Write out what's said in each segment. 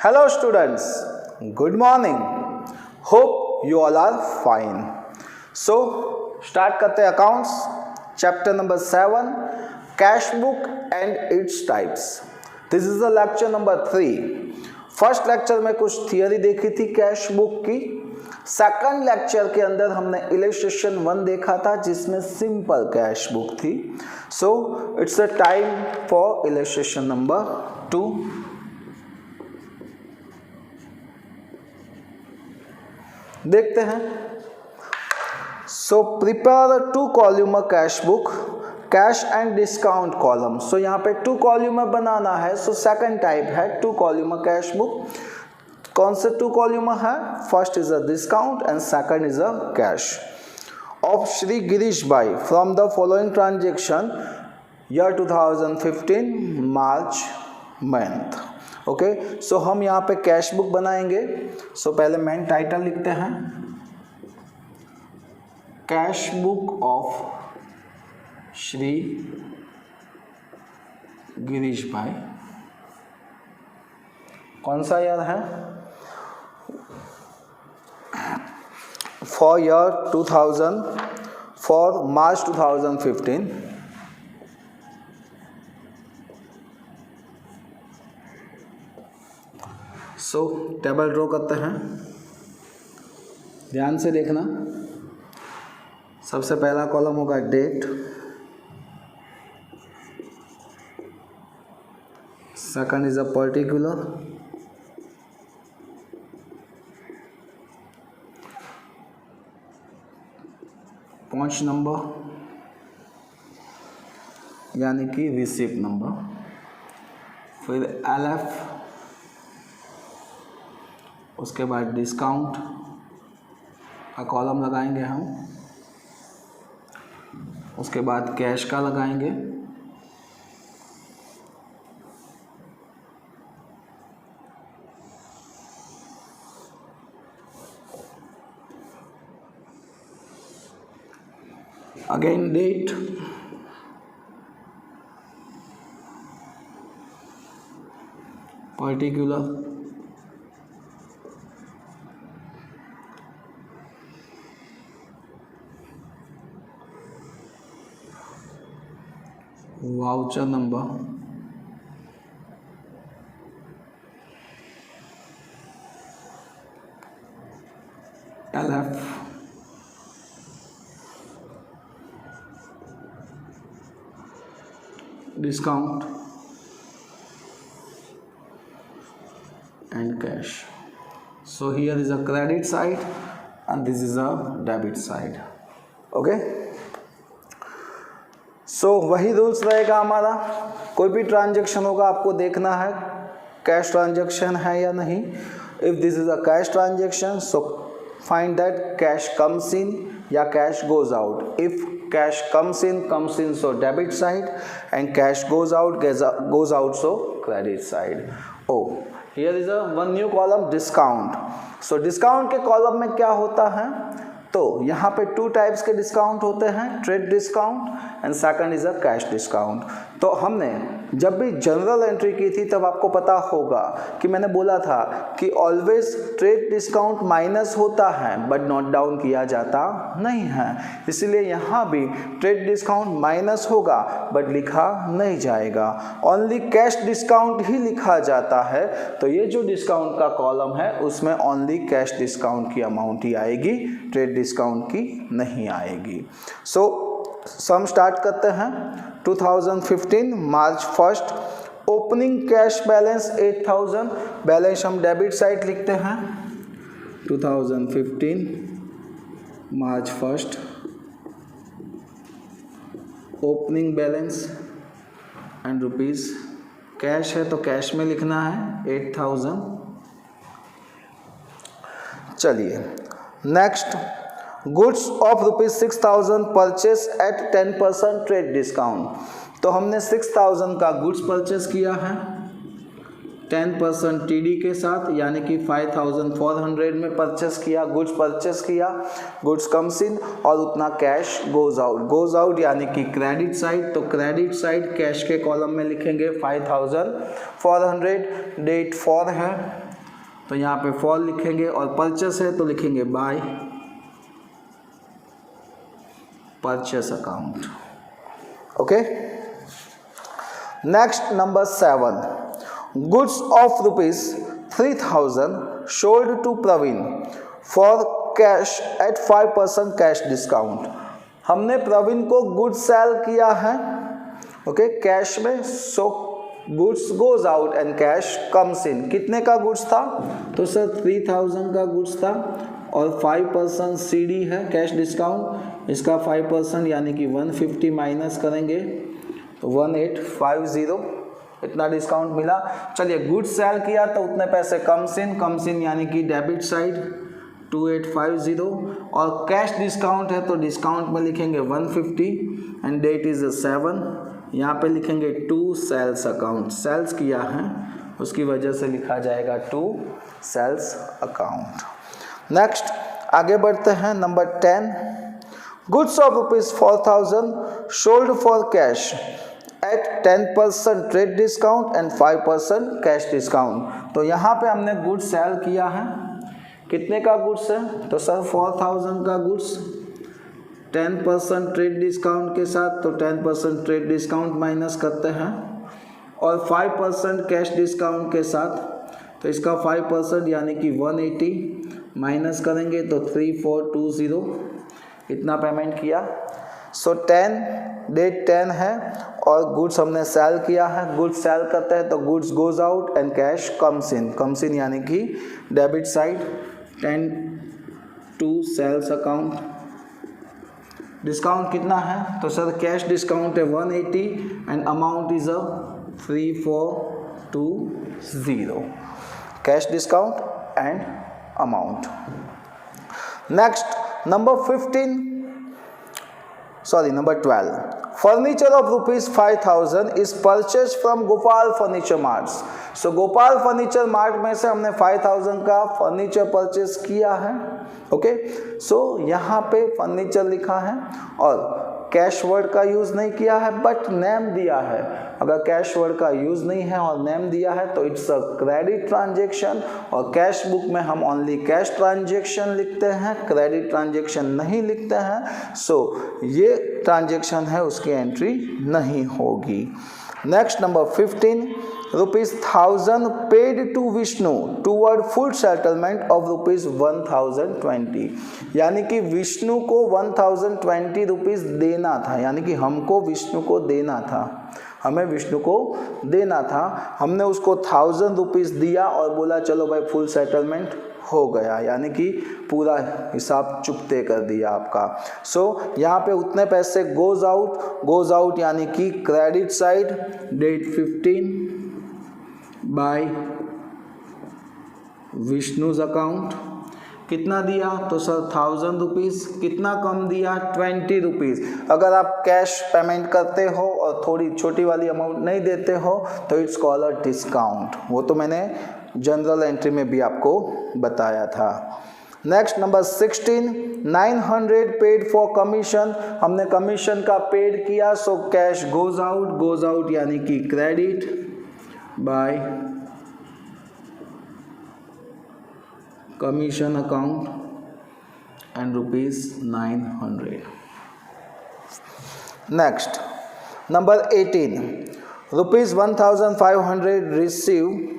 Hello students, good morning. Hope you all are fine. So start करते हैं accounts chapter number 7 cash book and its types. This is the lecture number 3. First lecture में कुछ theory देखी थी cash book की. Second lecture के अंदर हमने इलस्ट्रेशन 1 देखा था जिसमें सिंपल कैश बुक थी. So it's a time for illustration number 2. देखते हैं. So prepare 2 column cash book, cash and discount column. So यहाँ पे 2 कॉलम बनाना है. सो सेकंड टाइप है 2 कॉलम कैश बुक. कौन से 2 कॉलम है? First is a discount and second is a cash. Of Shri Girish bhai from the following transaction year 2015 March month. Okay, so हम यहाँ पे कैश बुक बनाएंगे. सो पहले मेन टाइटल लिखते हैं cash book of Shri Girish Bhai. कौन सा ईयर है? For year 2000 for March 2015. So table draw करते हैं. ध्यान से देखना. सबसे पहला कॉलम होगा date, second is a particular, point number यानी कि रिसिप्ट नंबर, फिर LF, उसके बाद डिस्काउंट का कॉलम लगाएंगे हम, उसके बाद कैश का लगाएंगे, again date, particular, voucher number, LF, discount and cash. So here is a credit side and this is a debit side. Okay, so वही रूल्स रहेगा हमारा. कोई भी ट्रांजैक्शन होगा आपको देखना है कैश ट्रांजैक्शन है या नहीं. If this is a cash transaction so find that cash comes in या cash goes out. If cash comes in so debit side and cash goes out so credit side. Oh, here is a one new column discount. So discount के column में क्या होता है? तो यहाँ पे 2 types के डिस्काउंट होते हैं, trade discount and second is a cash discount. तो हमने जब भी जनरल एंट्री की थी तब आपको पता होगा कि मैंने बोला था कि ऑलवेज ट्रेड डिस्काउंट माइनस होता है बट नोट डाउन किया जाता नहीं है. इसलिए यहाँ भी ट्रेड डिस्काउंट माइनस होगा बट लिखा नहीं जाएगा, ओनली कैश डिस्काउंट ही लिखा जाता है. तो ये जो डिस्काउंट का कॉलम है उसमें ओनली कैश डिस्काउंट की अमाउंट ही आएगी, ट्रेड डिस्काउंट की नहीं आएगी. सो सम स्टार्ट करते हैं. 2015 March 1st opening cash balance 8000. Balance हम डेबिट साइड लिखते हैं. 2015 March 1st opening balance and rupees. Cash है तो कैश में लिखना है 8000. चलिए next, goods of ₹6000 purchase at 10% trade discount. तो हमने 6000 का गुड्स परचेस किया है 10% TD के साथ, यानी कि 5400 में परचेस किया, गुड्स परचेस किया, गुड्स कम्स इन और उतना कैश गोज आउट यानी कि क्रेडिट साइड. तो क्रेडिट साइड कैश के कॉलम में लिखेंगे 5400. डेट 4 है तो यहाँ पे फॉर लिखेंगे, और परचेस है तो लिखेंगे by purchase account. Okay, next number 7, goods of ₹3000 sold to Praveen for cash at 5% cash discount. हमने प्रवीण को गुड्स सेल किया है, ओके, कैश में, so goods goes out and cash comes इन। कितने का गुड्स था? तो सर 3000 का गुड्स था, और 5% CD है कैश डिस्काउंट, इसका 5% यानी कि 150 माइनस करेंगे तो 1850, इतना डिस्काउंट मिला। चलिए, गुड्स सेल किया तो उतने पैसे कम्स इन यानी कि डेबिट साइड 2850, और कैश डिस्काउंट है तो डिस्काउंट में लिखेंगे 150 एंड डेट इज 7, यहाँ पे लिखेंगे 2 सेल्स अकाउंट, सेल्स किया है उसकी वजह से लिखा जाएगा 2 सेल्स अकाउंट। नेक्स्ट आगे बढ़ते हैं, number 10, goods of ₹4000 sold for cash at 10% trade discount and 5% cash discount. तो यहाँ पे हमने गुड्स सेल किया है, कितने का गुड्स है? तो सर 4000 का गुड्स 10% ट्रेड डिस्काउंट के साथ, तो 10% ट्रेड डिस्काउंट माइनस करते हैं, और 5% कैश डिस्काउंट के साथ, तो इसका 5% यानी कि 180 माइनस करेंगे तो 3420, इतना पेमेंट किया। सो 10, डेट 10 है, और गुड्स हमने सेल किया है, गुड्स सेल करते हैं तो goods goes out and cash comes in यानी कि debit side 10 to sales account. Discount कितना है? तो सर कैश डिस्काउंट है 180 and amount is 3420, cash discount and amount. Next number 12, furniture of ₹5000 is purchase from Gopal furniture marts. So Gopal furniture mart में से हमने 5000 का फर्नीचर परचेज किया है, ओके। सो यहाँ पे फर्नीचर लिखा है और कैश वर्ड का यूज़ नहीं किया है, बट नेम दिया है। अगर कैश वर्ड का यूज़ नहीं है और नेम दिया है तो इट्स अ क्रेडिट ट्रांजेक्शन, और कैश बुक में हम ओनली कैश ट्रांजेक्शन लिखते हैं, क्रेडिट ट्रांजेक्शन नहीं लिखते हैं। सो ये ट्रांजेक्शन है, उसकी एंट्री नहीं होगी। Next number 15, ₹1000 paid to Vishnu toward full settlement of ₹1020, यानी कि विष्णु को 1020 रुपीज़ देना था, यानी कि हमको विष्णु को देना था, हमें विष्णु को देना था। हमने उसको 1000 रुपीज़ दिया और बोला चलो भाई फुल सेटलमेंट हो गया, यानी कि पूरा हिसाब चुकते कर दिया आपका। सो यहाँ पे उतने पैसे गोज आउट यानी कि credit side, date 15 by Vishnu's account. कितना दिया? तो सर 1000 रुपीज़। कितना कम दिया? 20 रुपीज़। अगर आप कैश पेमेंट करते हो और थोड़ी छोटी वाली अमाउंट नहीं देते हो तो इट्स कॉल्ड अ डिस्काउंट। वो तो मैंने जनरल एंट्री में भी आपको बताया था। Next number 16, 900 paid for commission. हमने कमीशन का पेड किया, सो कैश गोज आउट यानी कि credit by commission account and ₹900। Next number 18, ₹1500 receive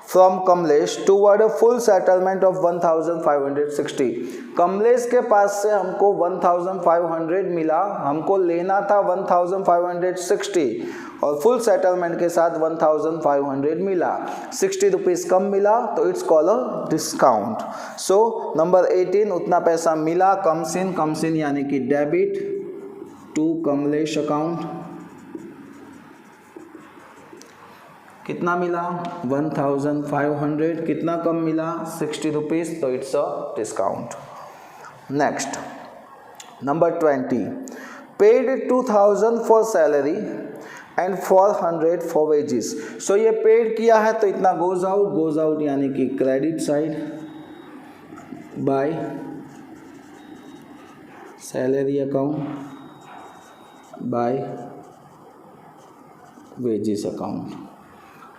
from Kamlesh toward a full settlement of 1560। Kamlesh के पास से हमको 1500 मिला, हमको लेना था 1560 और फुल सेटलमेंट के साथ 1500 मिला, 60 रुपीज़ कम मिला, तो it's called a discount. So number 18, उतना पैसा मिला, कम्स इन यानी कि डेबिट टू कमलेश अकाउंट। कितना मिला? 1500। कितना कम मिला? 60 रुपीज़, तो it's a discount. Next number 20, paid 2000 for salary and 400 for wages. So ये पेड किया है तो इतना गोज आउट यानी कि credit side by salary account by wages account.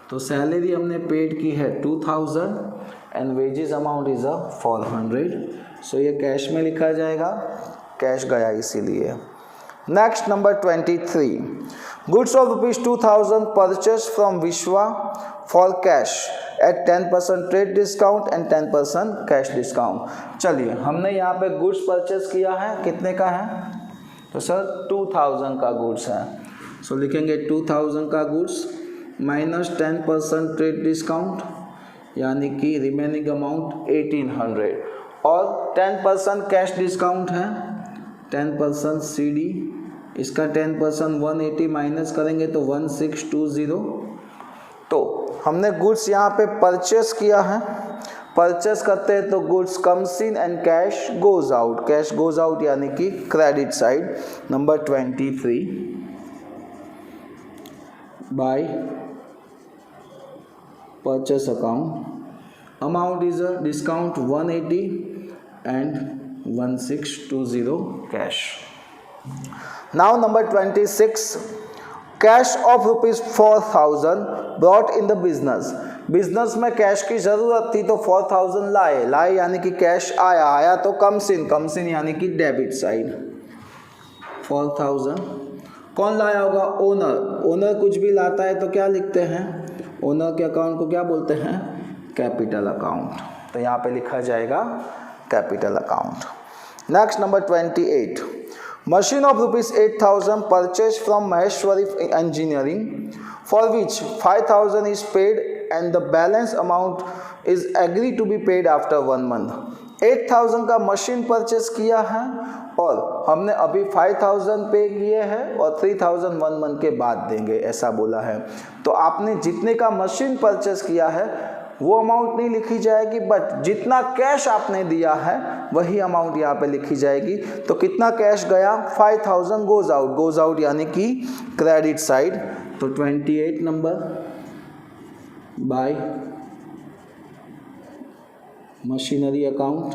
तो सैलरी हमने पेड की है 2000 and wages amount is 400. So ये कैश में लिखा जाएगा, कैश गया इसीलिए. Next number 23. Goods of ₹2000 purchase from Vishwa for cash at 10% trade discount and 10% cash discount. चलिए हमने यहाँ पे गुड्स परचेज किया है, कितने का है? तो सर 2000 का गुड्स है. सो लिखेंगे 2000 का गुड्स माइनस 10% ट्रेड डिस्काउंट यानी कि रिमेनिंग अमाउंट 1800 और 10% कैश डिस्काउंट है 10% CD. इसका 10% 180 माइनस करेंगे तो 1620. तो हमने गुड्स यहाँ पे परचेस किया है. परचेस करते हैं तो goods comes in and cash goes out. Cash goes out यानी कि credit side. Number 23 by purchase account amount is a discount 180 and 1620 cash. Now number 26. Cash of ₹4000 brought in the business. Business में cash की ज़रूरत थी तो 4000 लाए यानी कि कैश आया तो कम्स इन यानी कि डेबिट साइड. 4000 कौन लाया होगा? ओनर कुछ भी लाता है तो क्या लिखते हैं? ओनर के अकाउंट को क्या बोलते हैं? Capital account. तो यहाँ पे लिखा जाएगा capital account. Next number 28. Machine of ₹8000 purchased from Maheshwari Engineering for which 5000 is paid and the balance amount is agreed to be paid after 1 month. 8000 का मशीन परचेस किया है और हमने अभी 5000 पे किए हैं और 3000 1 मंथ के बाद देंगे ऐसा बोला है. तो आपने जितने का मशीन परचेस किया है वो अमाउंट नहीं लिखी जाएगी, बट जितना कैश आपने दिया है वही अमाउंट यहाँ पे लिखी जाएगी. तो कितना कैश गया? 5000 गोज आउट यानी कि क्रेडिट साइड. तो 28 number by machinery account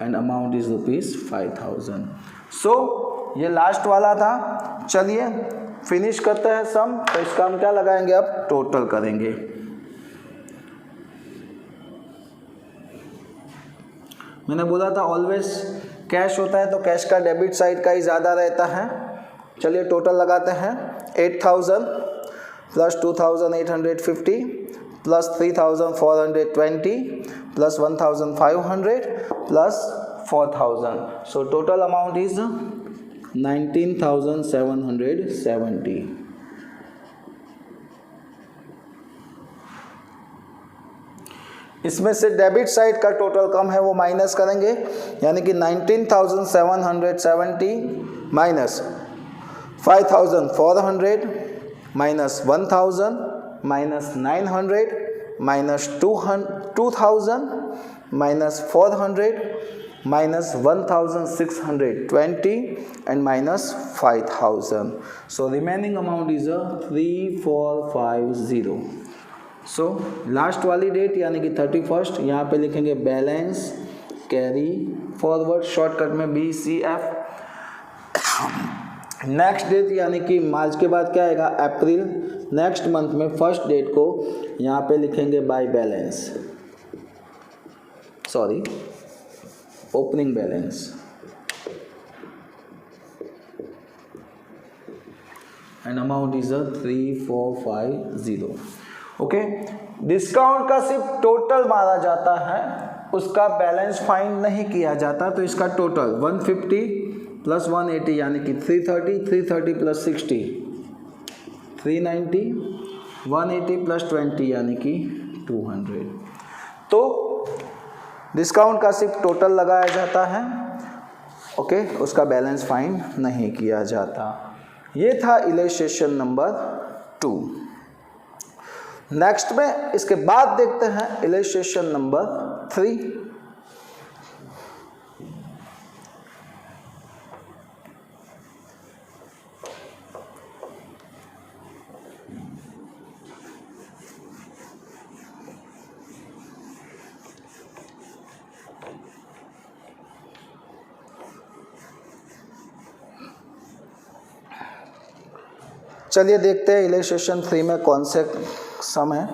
and amount is ₹5000. सो ये लास्ट वाला था. चलिए फिनिश करते हैं सम. तो इसका हम क्या लगाएंगे? अब टोटल करेंगे. मैंने बोला था ऑलवेज कैश होता है तो कैश का डेबिट साइड का ही ज़्यादा रहता है. चलिए टोटल लगाते हैं. 8000 plus 2850 plus 3420 plus 1500 plus 4000. So total amount is 19770. इसमें से डेबिट साइड का टोटल कम है वो माइनस करेंगे यानी कि 19770 minus 5400 minus 1000 minus 900 minus 2000 minus 400 minus 1620 and minus 5000. So remaining amount is 3450. So last वाली डेट यानी कि 31 यहाँ पे लिखेंगे बैलेंस कैरी फॉरवर्ड शॉर्टकट में BCF. नेक्स्ट डेट यानी कि मार्च के बाद क्या आएगा? अप्रैल. नेक्स्ट मंथ में फर्स्ट डेट को यहाँ पे लिखेंगे by balance, sorry opening balance and amount is 3450. Okay. Discount का सिर्फ टोटल मारा जाता है, उसका बैलेंस फाइंड नहीं किया जाता. तो इसका टोटल 150 प्लस 180 यानी कि 330 प्लस 60 390 180 प्लस 20 यानी कि 200. तो डिस्काउंट का सिर्फ टोटल लगाया जाता है. ओके. उसका बैलेंस फाइंड नहीं किया जाता. ये था इलस्ट्रेशन नंबर 2. नेक्स्ट में इसके बाद देखते हैं इलस्ट्रेशन नंबर 3. चलिए देखते हैं इलस्ट्रेशन 3 में कौन से सम है.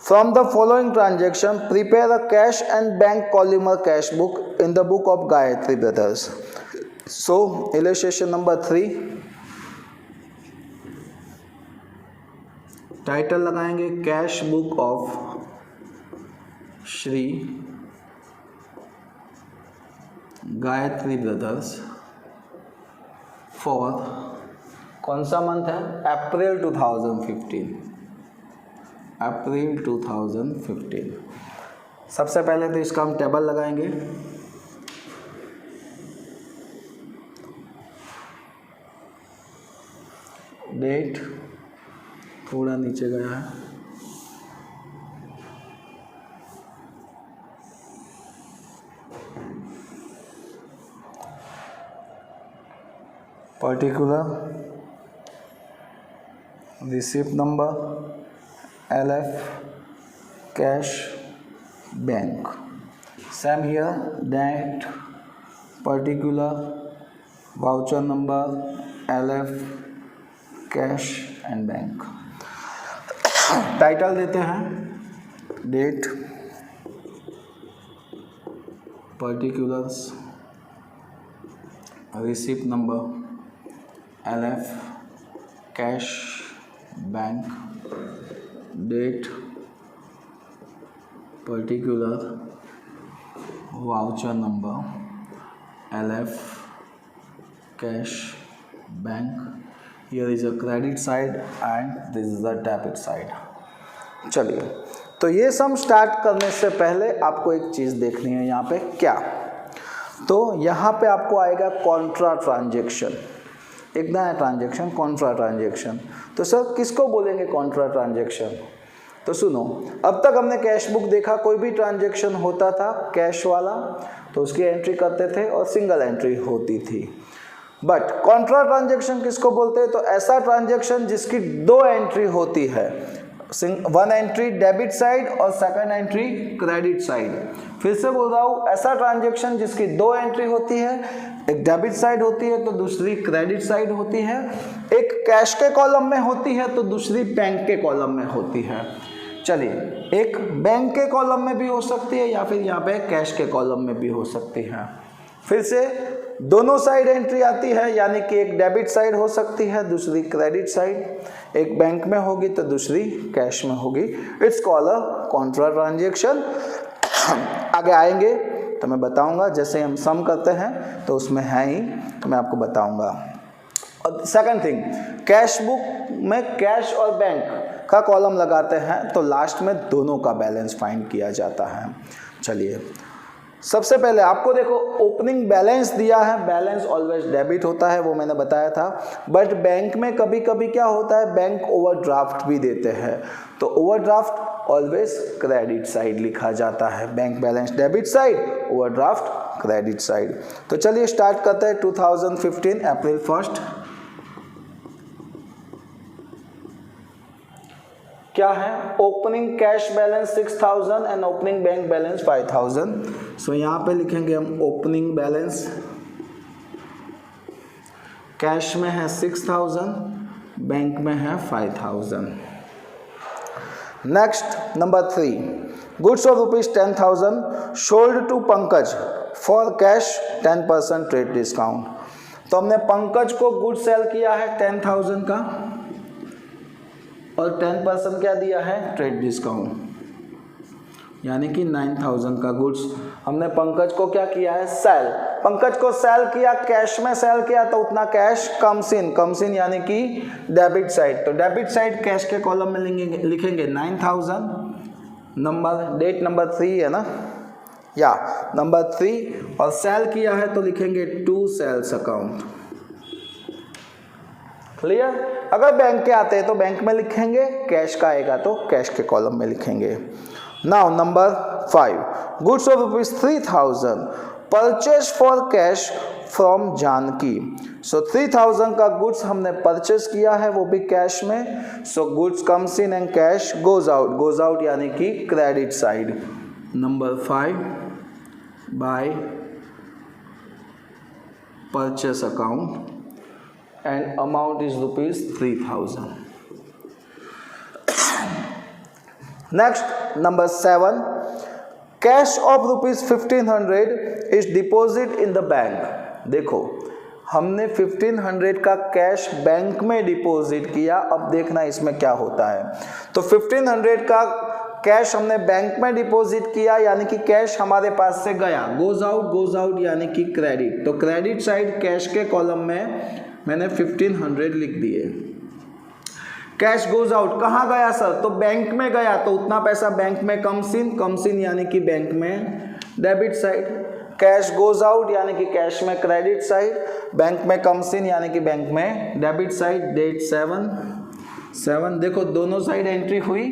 From the following transaction, prepare a cash and bank column or cash book in the book of Gayatri Brothers. So, illustration number 3. Title लगाएंगे cash book of Shri Gayatri brothers for कौन सा मंथ है? अप्रैल 2015। अप्रैल 2015। सबसे पहले तो इसका हम टेबल लगाएंगे। डेट थोड़ा नीचे गया है, particular, receipt number, LF, cash, bank. Same here, date, particular, voucher number, LF, cash and bank. Title देते हैं date, particulars, receipt number, LF, cash, bank, date, particular, voucher number, LF, cash, bank. Here is a credit side and this is the debit side। चलिए, तो ये सम start करने से पहले आपको एक चीज़ देखनी है यहाँ पे क्या, तो यहाँ पे आपको आएगा कॉन्ट्रा ट्रांजेक्शन। एक नया ट्रांजेक्शन, कॉन्ट्रा ट्रांजेक्शन। तो सर किसको बोलेंगे कॉन्ट्रा ट्रांजेक्शन? तो सुनो, अब तक हमने कैश बुक देखा, कोई भी ट्रांजेक्शन होता था कैश वाला तो उसकी एंट्री करते थे और सिंगल एंट्री होती थी। बट कॉन्ट्रा ट्रांजेक्शन किसको बोलते हैं? तो ऐसा ट्रांजेक्शन जिसकी 2 एंट्री होती है, 1 एंट्री डेबिट साइड और 2nd एंट्री क्रेडिट साइड। फिर से बोल रहा हूँ, ऐसा ट्रांजेक्शन जिसकी 2 एंट्री होती है, एक डेबिट साइड होती है तो दूसरी क्रेडिट साइड होती है, एक कैश के कॉलम में होती है तो दूसरी बैंक के कॉलम में होती है। चलिए, एक बैंक के कॉलम में भी हो सकती है या फिर यहाँ पे कैश के कॉलम में भी हो सकती है। फिर से दोनों साइड एंट्री आती है, यानी कि एक डेबिट साइड हो सकती है, दूसरी क्रेडिट साइड, एक बैंक में होगी तो दूसरी कैश में होगी। It's called a contra transaction. आगे आएंगे तो मैं बताऊंगा, जैसे हम सम करते हैं तो उसमें है ही, तो मैं आपको बताऊंगा। और सेकंड थिंग, कैश बुक में कैश और बैंक का कॉलम लगाते हैं तो लास्ट में दोनों का बैलेंस फाइंड किया जाता है। चलिए, सबसे पहले आपको देखो ओपनिंग बैलेंस दिया है, बैलेंस ऑलवेज डेबिट होता है, वो मैंने बताया था। बट बैंक में कभी कभी क्या होता है, बैंक ओवरड्राफ्ट भी देते हैं, तो ओवरड्राफ्ट ऑलवेज क्रेडिट साइड लिखा जाता है। Bank balance debit side, overdraft credit side. तो चलिए स्टार्ट करते हैं। 2015 अप्रैल 1 क्या है? Opening cash balance 6000 and opening bank balance 5000। सो यहाँ पे लिखेंगे हम ओपनिंग बैलेंस, कैश में है 6000, बैंक में है 5000। Next number 3, goods of ₹10,000 sold to Pankaj for cash 10% trade discount. तो हमने पंकज को गुड सेल किया है 10,000 का और 10% क्या दिया है? ट्रेड डिस्काउंट, यानी कि 9,000 का गुड्स हमने पंकज को क्या किया है? सेल। पंकज को सेल किया, कैश में सेल किया तो उतना कैश कम्स इन यानी कि डेबिट साइड। तो डेबिट साइड कैश के कॉलम में लिखेंगे 9,000। नंबर डेट नंबर 3 है ना, या नंबर 3, और सेल किया है तो लिखेंगे टू सेल्स अकाउंट। क्लियर? अगर बैंक के आते हैं तो बैंक में लिखेंगे, कैश का आएगा तो कैश के कॉलम में लिखेंगे। Now number 5, goods of ₹3,000 purchase for cash from Janaki. So 3,000 का गुड्स हमने परचेज किया है, वो भी कैश में। So goods comes in and cash goes out यानी कि credit side. Number 5, by purchase account and amount is ₹3,000. Next number 7, cash of ₹1500 is deposit in the bank. देखो हमने 1500 का कैश बैंक में डिपॉजिट किया, अब देखना इसमें क्या होता है। तो 1500 का कैश हमने बैंक में डिपॉजिट किया यानी कि कैश हमारे पास से गया, गोज आउट यानी कि क्रेडिट। तो क्रेडिट साइड कैश के कॉलम में मैंने 1500 लिख दिए। कैश गोज आउट कहाँ गया सर? तो बैंक में गया, तो उतना पैसा बैंक में कम्स इन यानी कि बैंक में debit side. Cash goes out यानी कि कैश में क्रेडिट साइड, बैंक में कम्स इन यानी कि बैंक में डेबिट साइड। डेट 7 देखो दोनों साइड एंट्री हुई,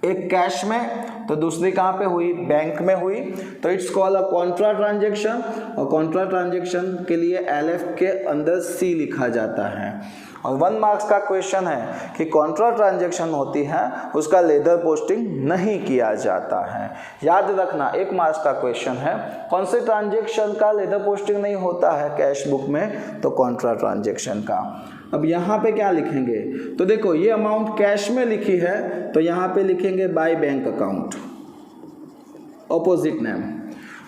एक कैश में तो दूसरी कहाँ पे हुई? बैंक में हुई। तो it's called a contra transaction, और कॉन्ट्रा ट्रांजेक्शन के लिए LF के अंदर C लिखा जाता है। और 1 मार्क्स का क्वेश्चन है कि कॉन्ट्रा ट्रांजेक्शन होती है उसका लेदर पोस्टिंग नहीं किया जाता है। याद रखना 1 मार्क्स का क्वेश्चन है, कौन से ट्रांजेक्शन का लेदर पोस्टिंग नहीं होता है कैश बुक में? तो कॉन्ट्रा ट्रांजेक्शन का। अब यहाँ पे क्या लिखेंगे? तो देखो ये अमाउंट कैश में लिखी है तो यहाँ पे लिखेंगे by bank account, opposite name.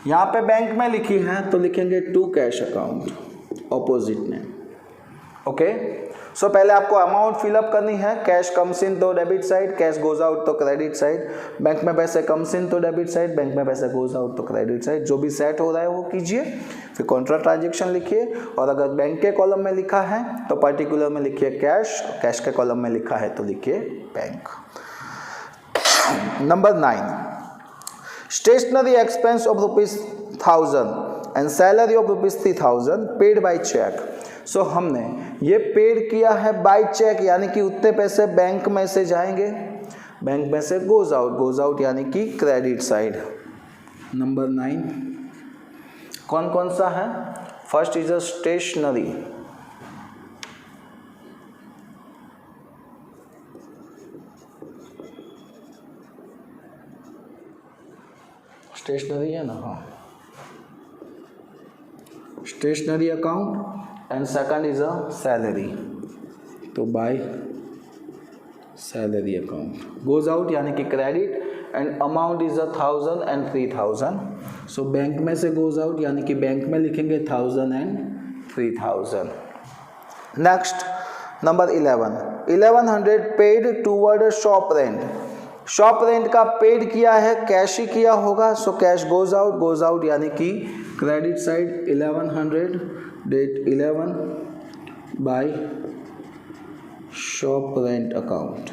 यहाँ पे बैंक में लिखी है तो लिखेंगे to cash account, opposite name. Okay, so पहले आपको अमाउंट फिलअप करनी है। कैश कम्स इन तो debit side, cash goes out तो क्रेडिट साइड। बैंक में पैसे कम्स इन तो डेबिट साइड, बैंक में पैसे गोज आउट तो क्रेडिट साइड। जो भी सेट हो रहा है वो कीजिए, फिर कॉन्ट्रा ट्रांजेक्शन लिखिए। और अगर बैंक के कॉलम में लिखा है तो पर्टिकुलर में लिखिए कैश, कैश के कॉलम में लिखा है तो लिखिए bank. Number 9, stationery expense of ₹1000 and salary of ₹3000 paid by cheque. So हमने ये पेड किया है बाय चेक यानी कि उतने पैसे बैंक में से जाएंगे, बैंक में से गोज आउट यानी कि क्रेडिट साइड। नंबर 9 कौन कौन सा है? First is a stationery, stationery है ना, हाँ, stationery account. And second is a salary, तो by salary account. Goes out यानी कि credit and amount is 1000 and 3000। So bank में से गोज आउट यानी कि बैंक में लिखेंगे 1000 and 3000। Next number 1100 paid toward shop rent. Shop rent का पेड किया है, कैश ही किया होगा, सो कैश गोज आउट यानी कि credit side 1100 date 11 by shop rent account.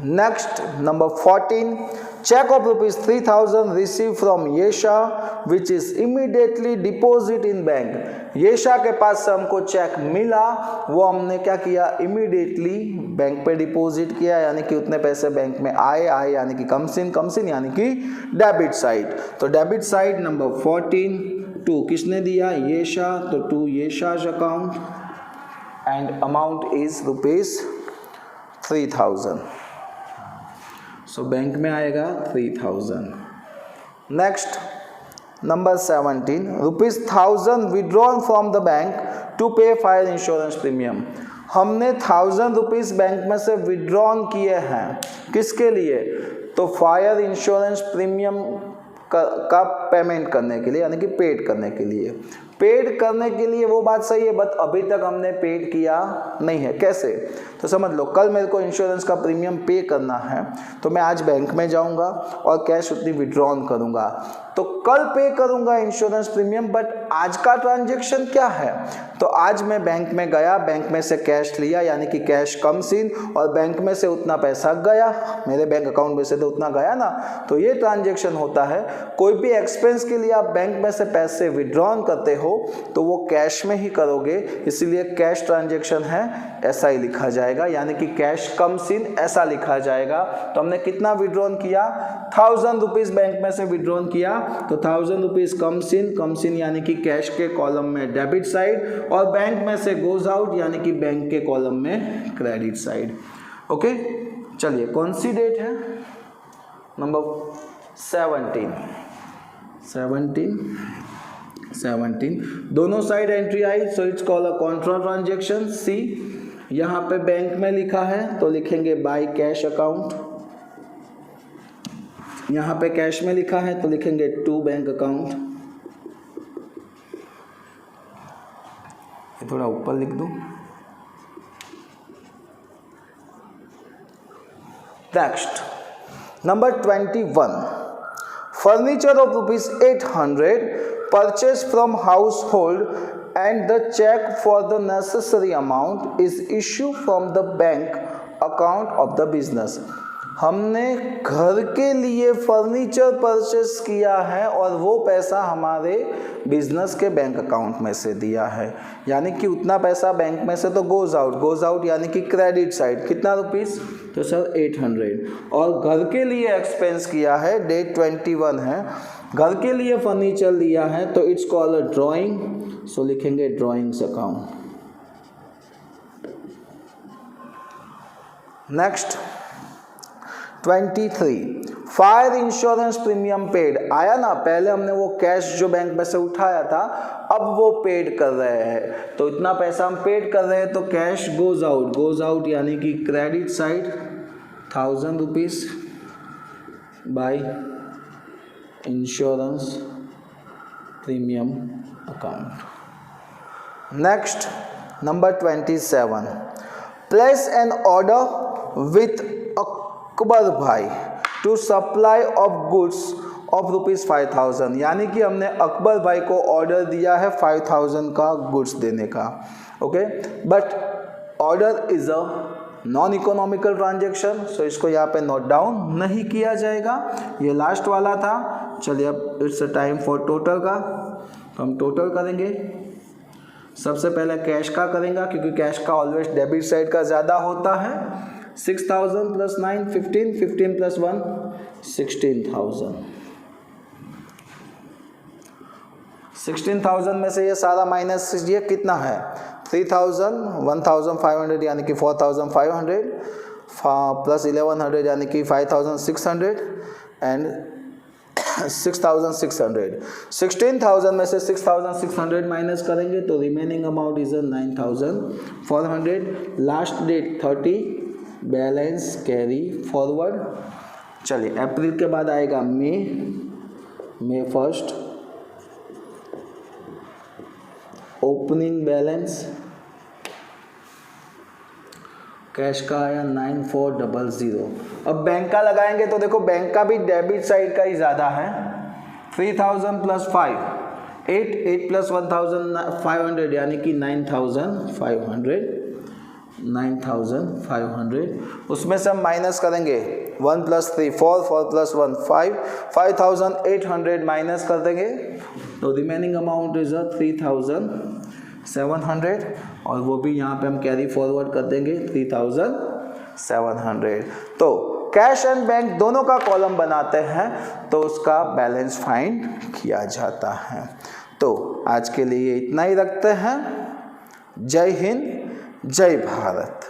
Next number 14, cheque of ₹3000 receive from Yesha which is immediately deposit in bank. Yesha के पास से हमको चेक मिला, वो हमने क्या किया? इमीडिएटली बैंक पे डिपॉजिट किया यानी कि उतने पैसे बैंक में आए यानी कि कम्स इन यानी कि डेबिट साइड। तो डेबिट साइड नंबर 14 टू किसने दिया? येशा, तो to Yesha's account and amount is ₹3000। So bank में आएगा 3000। Next number 17, ₹1000 withdrawn from the bank to pay fire insurance premium. हमने 1000 रुपीज़ बैंक में से विड्रॉन किए हैं, किसके लिए? तो फायर इंश्योरेंस प्रीमियम का पेमेंट करने के लिए यानी कि पेड करने के लिए। पेड करने के लिए वो बात सही है, बट अभी तक हमने पेड किया नहीं है। कैसे? तो समझ लो, कल मेरे को इंश्योरेंस का प्रीमियम पे करना है तो मैं आज बैंक में जाऊंगा और कैश उतनी विड्रॉन करूंगा, तो कल पे करूंगा इंश्योरेंस प्रीमियम। बट आज का ट्रांजेक्शन क्या है? तो आज मैं बैंक में गया, बैंक में से कैश लिया यानी कि कैश कम्स इन, और बैंक में से उतना पैसा गया, मेरे बैंक अकाउंट में से तो उतना गया ना। तो ये ट्रांजेक्शन होता है। कोई भी एक्सपेंस के लिए आप बैंक में से पैसे विड्रॉन करते हो तो वो कैश में ही करोगे, इसीलिए कैश ट्रांजेक्शन है ऐसा ही लिखा जाएगा, यानी कि कैश कम्स इन ऐसा लिखा जाएगा। तो हमने कितना विड्रॉन किया? 1000 रुपीज़ बैंक में से विड्रॉन किया, तो 1000 रुपीज़ कम्स इन यानी कि कैश के कॉलम में डेबिट साइड, और बैंक में से गोज आउट यानी कि बैंक के कॉलम में क्रेडिट साइड। ओके, चलिए कौन सी डेट है? नंबर 17 दोनों साइड एंट्री आई, so it's called a contra transaction सी। यहाँ पे बैंक में लिखा है तो लिखेंगे बाय कैश अकाउंट, यहाँ पे कैश में लिखा है तो लिखेंगे टू बैंक अकाउंट। ये थोड़ा ऊपर लिख दूं। Next number 21, furniture of ₹800 purchased from household and the check for the necessary amount is issued from the bank account of the business। हमने घर के लिए फर्नीचर परचेस किया है और वो पैसा हमारे बिजनेस के बैंक अकाउंट में से दिया है, यानी कि उतना पैसा बैंक में से तो गोज़ आउट यानी कि क्रेडिट साइड कितना रुपीस, तो सर 800। और घर के लिए एक्सपेंस किया है, डेट 21 है, घर के लिए फर्नीचर लिया है तो इट्स कॉल्ड अ ड्राइंग, सो लिखेंगे drawings account. Next 23, fire insurance premium paid. आया ना, पहले हमने वो कैश जो बैंक में से उठाया था अब वो पेड कर रहे हैं, तो इतना पैसा हम पेड कर रहे हैं तो कैश गोज आउट यानी कि credit side 1000 rupees by insurance premium account. Next number 27, place an order with Akbar Bhai to supply of goods of ₹5000, यानी कि हमने अकबर भाई को ऑर्डर दिया है 5000 का गुड्स देने का। Okay, but order is a non economical transaction, so इसको यहाँ पे नोट डाउन नहीं किया जाएगा। ये लास्ट वाला था। चलिए अब it's a time for total का, तो हम टोटल करेंगे। सबसे पहले कैश का करेंगे क्योंकि कैश का ऑलवेज डेबिट साइड का ज़्यादा होता है। 6000 + 9 15, 15 + 1 16,000। 16,000 में से ये सारा माइनस ये कितना है 3000, 1500 यानी कि 4500 प्लस 1100 यानी कि 5600 एंड 6600। 16,000 में से 6600 माइनस करेंगे तो remaining amount is 9400। Last date 30, balance carry forward. चलिए अप्रैल के बाद आएगा मई 1, ओपनिंग बैलेंस कैश का आया 9400। अब बैंक का लगाएंगे तो देखो बैंक का भी डेबिट साइड का ही ज़्यादा है। 3000 + 5 8 + 1500 यानी कि 9500। उसमें से हम माइनस करेंगे 1 + 3 4 4 + 1 5 5800 माइनस कर देंगे तो रिमेनिंग अमाउंट इज 3700 और वो भी यहाँ पे हम कैरी फॉरवर्ड कर देंगे 3700। तो कैश एंड बैंक दोनों का कॉलम बनाते हैं तो उसका बैलेंस फाइंड किया जाता है। तो आज के लिए इतना ही रखते हैं। जय हिंद, जय भारत।